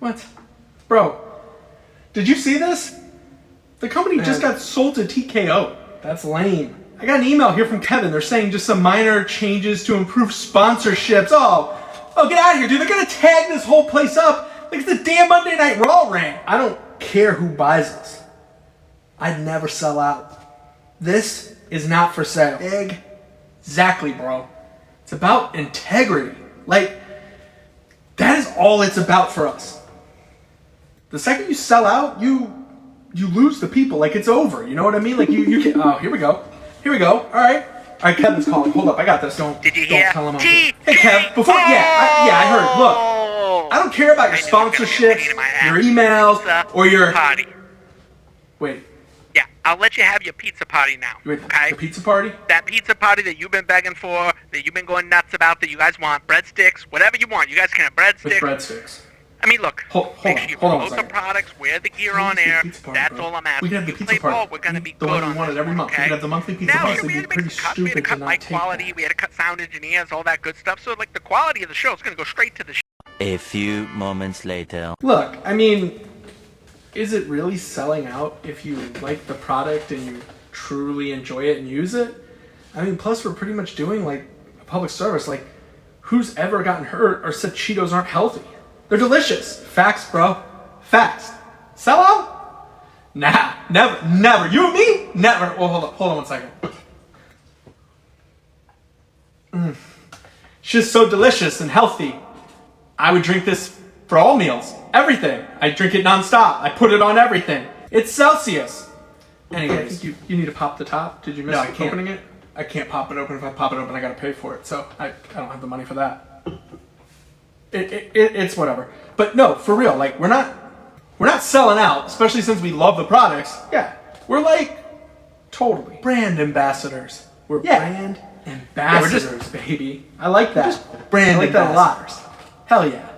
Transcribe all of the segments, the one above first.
What? Bro, did you see this? The company just got sold to TKO. That's lame. I got an email here from Kevin. They're saying just some minor changes to improve sponsorships. Oh, get out of here, dude. They're gonna tag this whole place up like it's the damn Monday Night Raw ring. I don't care who buys us. I'd never sell out. This is not for sale. Exactly, bro. It's about integrity. Like, that is all it's about for us. The second you sell out, you lose the people. Like, it's over. You know what I mean? Like, you can. Oh, here we go. All right, Kevin's calling. Hold up, I got this. Don't tell him I'm here. Hey, Kev. Before, I heard. Look, I don't care about your sponsorships, your emails, or your party. Wait. Yeah, I'll let you have your pizza party now. Wait, okay? the pizza party? That pizza party that you've been begging for, that you've been going nuts about, that you guys want, breadsticks, whatever you want. You guys can have breadsticks. With breadsticks. I mean, look, make sure you promote the second. products, wear the gear on air. That's all I'm asking. We can have the pizza play party. ball, we're going to be the good one on we wanted this every one, month. okay? We could have the monthly pizza now, party. sure, we had to make some cuts. We had to cut mic quality. We had to cut sound engineers, all that good stuff. So, like, the quality of the show is going to go straight to the A few moments later. Look, I mean, is it really selling out if you like the product and you truly enjoy it and use it? I mean, plus we're pretty much doing like a public service. Like, who's ever gotten hurt or said Cheetos aren't healthy? They're delicious. Facts, bro. Facts. Sell out? Nah, never. You and me? Never. Well, hold on 1 second. It's just so delicious and healthy. I would drink this for all meals. Everything. I drink it nonstop. I put it on everything. It's Celsius. Anyways, you need to pop the top. Did you miss opening it? I can't pop it open. If I pop it open, I gotta pay for it. So I don't have the money for that. It's whatever. But no, for real. Like, we're not selling out, especially since we love the products. Yeah, we're like totally brand ambassadors. We're brand ambassadors, baby. I like that. Brand ambassadors. That a lot. Hell yeah.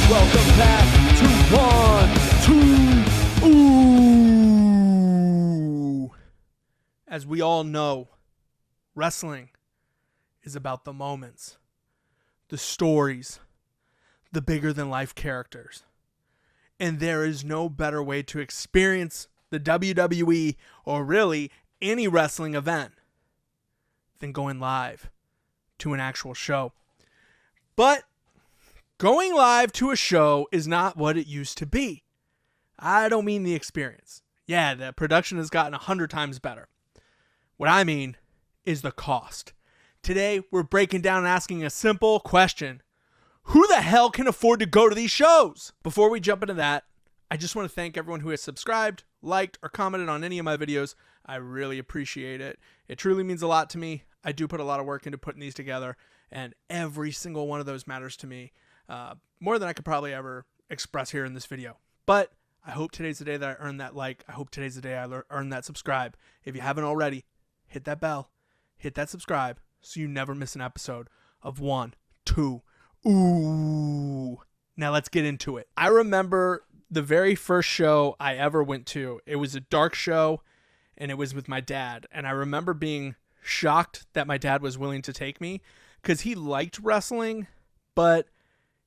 Welcome back to 1, 2, Ooh. As we all know, wrestling is about the moments, the stories, the bigger than life characters. And there is no better way to experience the WWE or really any wrestling event than going live to an actual show. But going live to a show is not what it used to be. I don't mean the experience. Yeah, the production has gotten 100 times better. What I mean is the cost. Today, we're breaking down and asking a simple question. Who the hell can afford to go to these shows? Before we jump into that, I just want to thank everyone who has subscribed, liked, or commented on any of my videos. I really appreciate it. It truly means a lot to me. I do put a lot of work into putting these together, and every single one of those matters to me. More than I could probably ever express here in this video. But I hope today's the day that I earn that like. I hope today's the day I earn that subscribe. If you haven't already, hit that bell, hit that subscribe, so you never miss an episode of 1, 2, Ooh. Now let's get into it. I remember the very first show I ever went to. It was a dark show, and it was with my dad. And I remember being shocked that my dad was willing to take me, because he liked wrestling, but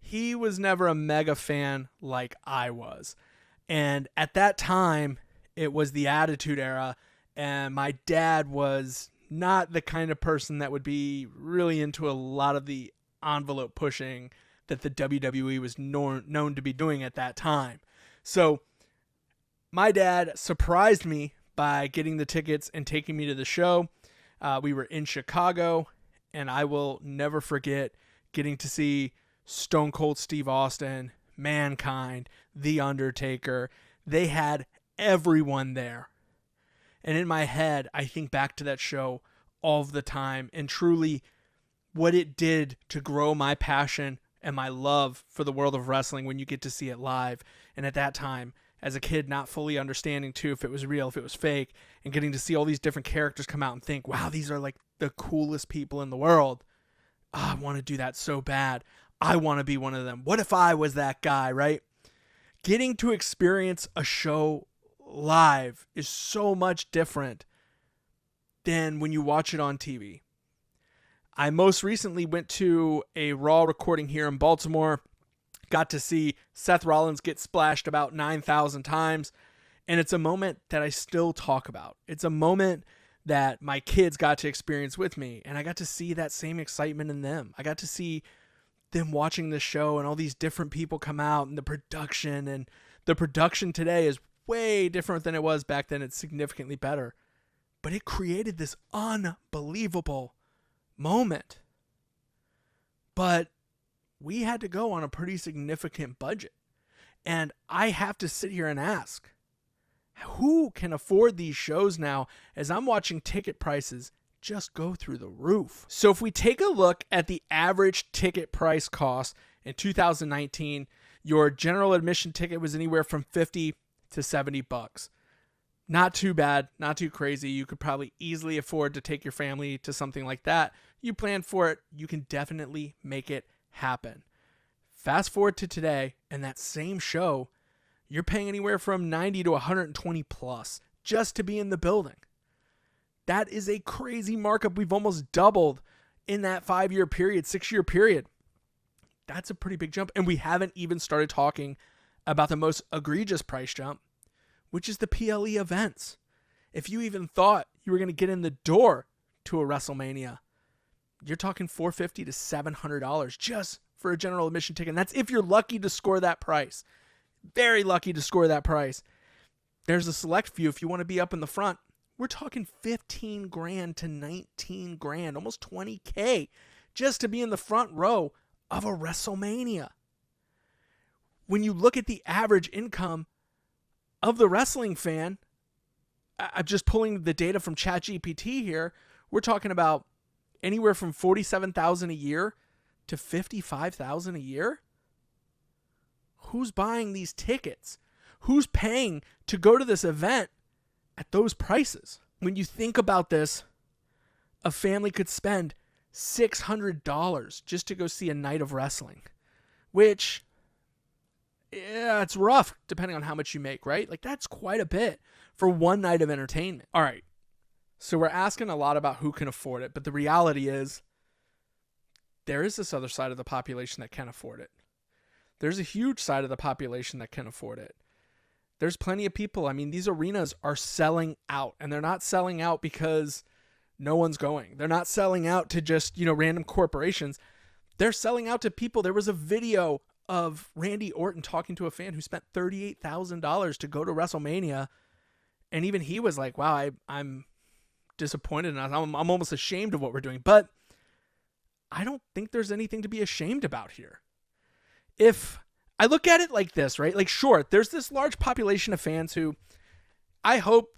he was never a mega fan like I was. And at that time, it was the Attitude Era, and my dad was not the kind of person that would be really into a lot of the envelope pushing that the WWE was known to be doing at that time. So my dad surprised me by getting the tickets and taking me to the show. We were in Chicago, and I will never forget getting to see Stone Cold Steve Austin, Mankind, The Undertaker. They had everyone there. And in my head, I think back to that show all of the time, and truly what it did to grow my passion and my love for the world of wrestling when you get to see it live. And at that time, as a kid, not fully understanding too if it was real, if it was fake, and getting to see all these different characters come out and think, wow, these are like the coolest people in the world. Oh, I want to do that so bad. I want to be one of them. What if I was that guy, right? getting to experience a show live is so much different than when you watch it on TV. I most recently went to a Raw recording here in Baltimore, got to see Seth Rollins get splashed about 9,000 times, and it's a moment that I still talk about. It's a moment that my kids got to experience with me, and I got to see that same excitement in them. I got to see them watching the show and all these different people come out, and the production today is way different than it was back then. It's significantly better, but it created this unbelievable moment. But we had to go on a pretty significant budget, and I have to sit here and ask, who can afford these shows now, as I'm watching ticket prices just go through the roof? So if we take a look at the average ticket price cost in 2019, your general admission ticket was anywhere from $50 to $70. Not too bad, not too crazy. You could probably easily afford to take your family to something like that. You plan for it, you can definitely make it happen. Fast forward to today, and that same show, you're paying anywhere from $90 to $120 plus just to be in the building. That is a crazy markup. We've almost doubled in that 5-year period, 6-year period. That's a pretty big jump. And we haven't even started talking about the most egregious price jump, which is the PLE events. If you even thought you were going to get in the door to a WrestleMania, you're talking $450 to $700 just for a general admission ticket. And that's if you're lucky to score that price. Very lucky to score that price. There's a select few. If you want to be up in the front, we're talking $15,000 to $19,000, almost $20,000 just to be in the front row of a WrestleMania. When you look at the average income of the wrestling fan, I'm just pulling the data from ChatGPT here. We're talking about anywhere from $47,000 a year to $55,000 a year. Who's buying these tickets? Who's paying to go to this event at those prices? When you think about this, a family could spend $600 just to go see a night of wrestling, which, yeah, it's rough depending on how much you make, right? Like, that's quite a bit for one night of entertainment. All right, so we're asking a lot about who can afford it, but the reality is there is this other side of the population that can afford it. There's a huge side of the population that can afford it. There's plenty of people. I mean, these arenas are selling out, and they're not selling out because no one's going. They're not selling out to just, random corporations. They're selling out to people. There was a video of Randy Orton talking to a fan who spent $38,000 to go to WrestleMania, and even he was like, wow, I'm disappointed, and I'm almost ashamed of what we're doing. But I don't think there's anything to be ashamed about here. If I look at it like this, right? Like, sure, there's this large population of fans who I hope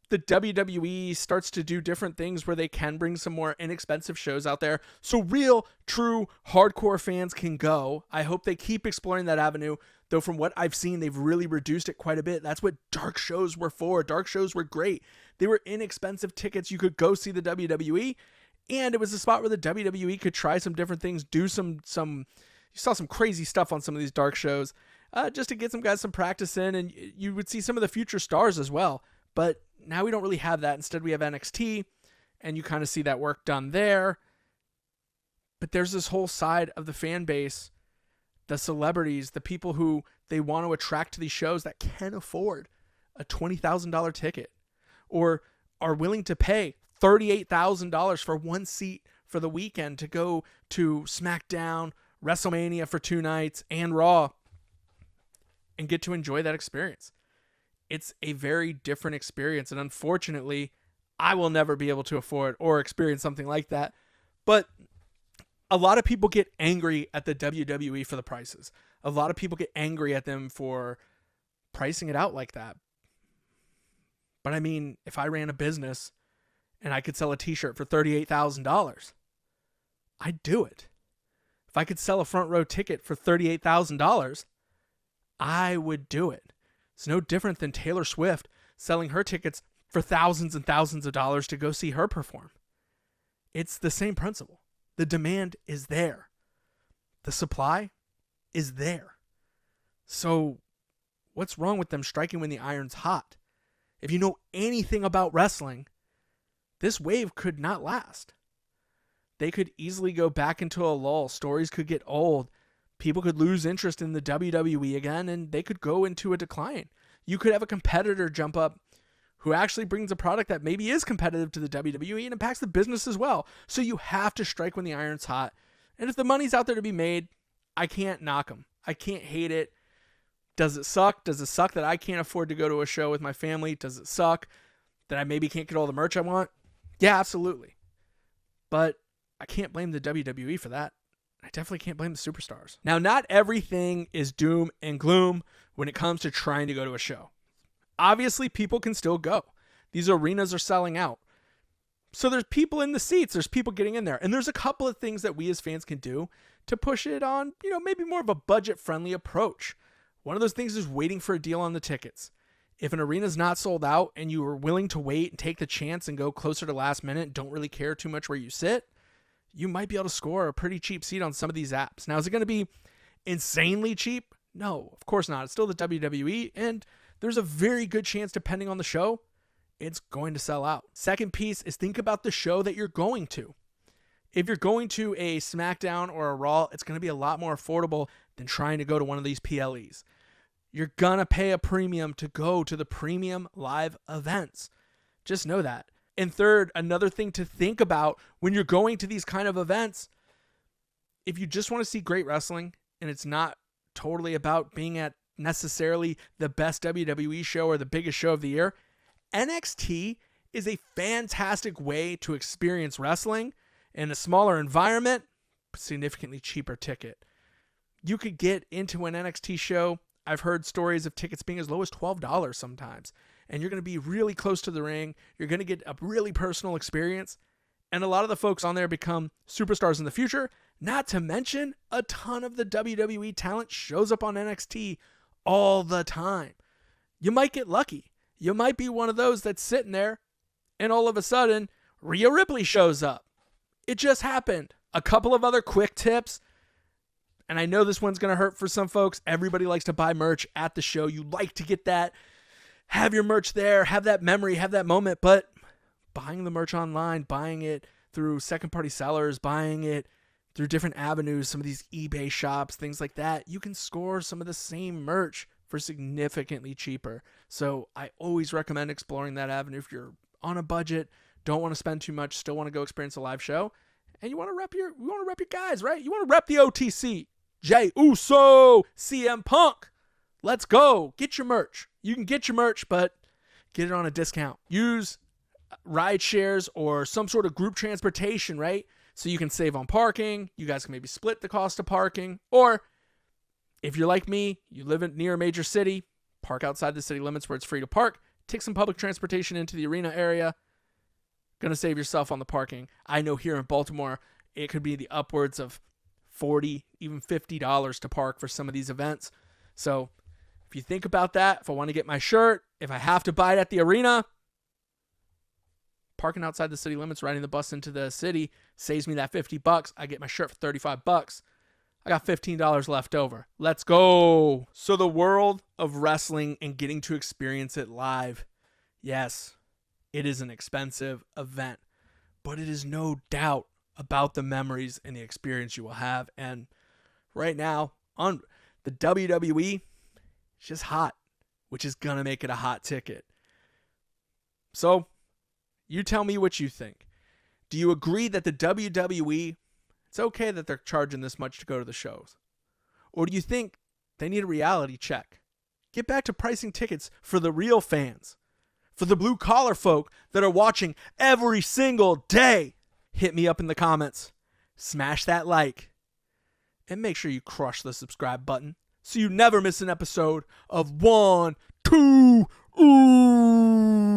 the WWE starts to do different things where they can bring some more inexpensive shows out there so real, true, hardcore fans can go. I hope they keep exploring that avenue, though from what I've seen, they've really reduced it quite a bit. That's what dark shows were for. Dark shows were great. They were inexpensive tickets. You could go see the WWE, and it was a spot where the WWE could try some different things, do some you saw some crazy stuff on some of these dark shows just to get some guys some practice in, and you would see some of the future stars as well. But now we don't really have that. Instead, we have NXT, and you kind of see that work done there. But there's this whole side of the fan base, the celebrities, the people who they want to attract to these shows that can afford a $20,000 ticket or are willing to pay $38,000 for one seat for the weekend to go to SmackDown, WrestleMania for 2 nights, and Raw, and get to enjoy that experience. It's a very different experience, and unfortunately, I will never be able to afford or experience something like that. But a lot of people get angry at the WWE for the prices. A lot of people get angry at them for pricing it out like that. But I mean, if I ran a business and I could sell a t-shirt for $38,000, I'd do it. If I could sell a front row ticket for $38,000, I would do it. It's no different than Taylor Swift selling her tickets for thousands and thousands of dollars to go see her perform. It's the same principle. The demand is there. The supply is there. So what's wrong with them striking when the iron's hot? If you know anything about wrestling, this wave could not last. They could easily go back into a lull. Stories could get old. People could lose interest in the WWE again, and they could go into a decline. You could have a competitor jump up who actually brings a product that maybe is competitive to the WWE and impacts the business as well. So you have to strike when the iron's hot. And if the money's out there to be made, I can't knock them. I can't hate it. Does it suck? Does it suck that I can't afford to go to a show with my family? Does it suck that I maybe can't get all the merch I want? Yeah, absolutely. But I can't blame the WWE for that. I definitely can't blame the superstars. Now, not everything is doom and gloom when it comes to trying to go to a show. Obviously, people can still go. These arenas are selling out. So there's people in the seats. There's people getting in there. And there's a couple of things that we as fans can do to push it on, maybe more of a budget-friendly approach. One of those things is waiting for a deal on the tickets. If an arena's not sold out and you are willing to wait and take the chance and go closer to last minute, don't really care too much where you sit, you might be able to score a pretty cheap seat on some of these apps. Now, is it going to be insanely cheap? No, of course not. It's still the WWE, and there's a very good chance, depending on the show, it's going to sell out. Second piece is think about the show that you're going to. If you're going to a SmackDown or a Raw, it's going to be a lot more affordable than trying to go to one of these PLEs. You're going to pay a premium to go to the premium live events. Just know that. And third, another thing to think about when you're going to these kind of events, if you just want to see great wrestling and it's not totally about being at necessarily the best WWE show or the biggest show of the year, NXT is a fantastic way to experience wrestling in a smaller environment, significantly cheaper ticket. You could get into an NXT show. I've heard stories of tickets being as low as $12 sometimes. And you're going to be really close to the ring. You're going to get a really personal experience. And a lot of the folks on there become superstars in the future. Not to mention, a ton of the WWE talent shows up on NXT all the time. You might get lucky. You might be one of those that's sitting there and all of a sudden, Rhea Ripley shows up. It just happened. A couple of other quick tips. And I know this one's going to hurt for some folks. Everybody likes to buy merch at the show. You like to get that. Have your merch there. Have that memory. Have that moment. But buying the merch online, buying it through second-party sellers, buying it through different avenues, some of these eBay shops, things like that, you can score some of the same merch for significantly cheaper. So I always recommend exploring that avenue if you're on a budget, don't want to spend too much, still want to go experience a live show, and you want to rep your guys, right? You want to rep the OTC. Jey Uso, CM Punk. Let's go. Get your merch. You can get your merch, but get it on a discount. Use ride shares or some sort of group transportation, right? So you can save on parking. You guys can maybe split the cost of parking. Or if you're like me, you live near a major city, park outside the city limits where it's free to park. Take some public transportation into the arena area. Going to save yourself on the parking. I know here in Baltimore, it could be the upwards of $40, even $50 to park for some of these events. So if you think about that, if I want to get my shirt, if I have to buy it at the arena, parking outside the city limits, riding the bus into the city saves me that $50. I get my shirt for $35. I got $15 left over. Let's go. So the world of wrestling and getting to experience it live. Yes, it is an expensive event, but it is no doubt about the memories and the experience you will have. And right now on the WWE, it's just hot, which is going to make it a hot ticket. So you tell me what you think. Do you agree that the WWE, it's okay that they're charging this much to go to the shows? Or do you think they need a reality check? Get back to pricing tickets for the real fans, for the blue collar folk that are watching every single day. Hit me up in the comments, smash that like, and make sure you crush the subscribe button so you never miss an episode of 1, 2, ooh.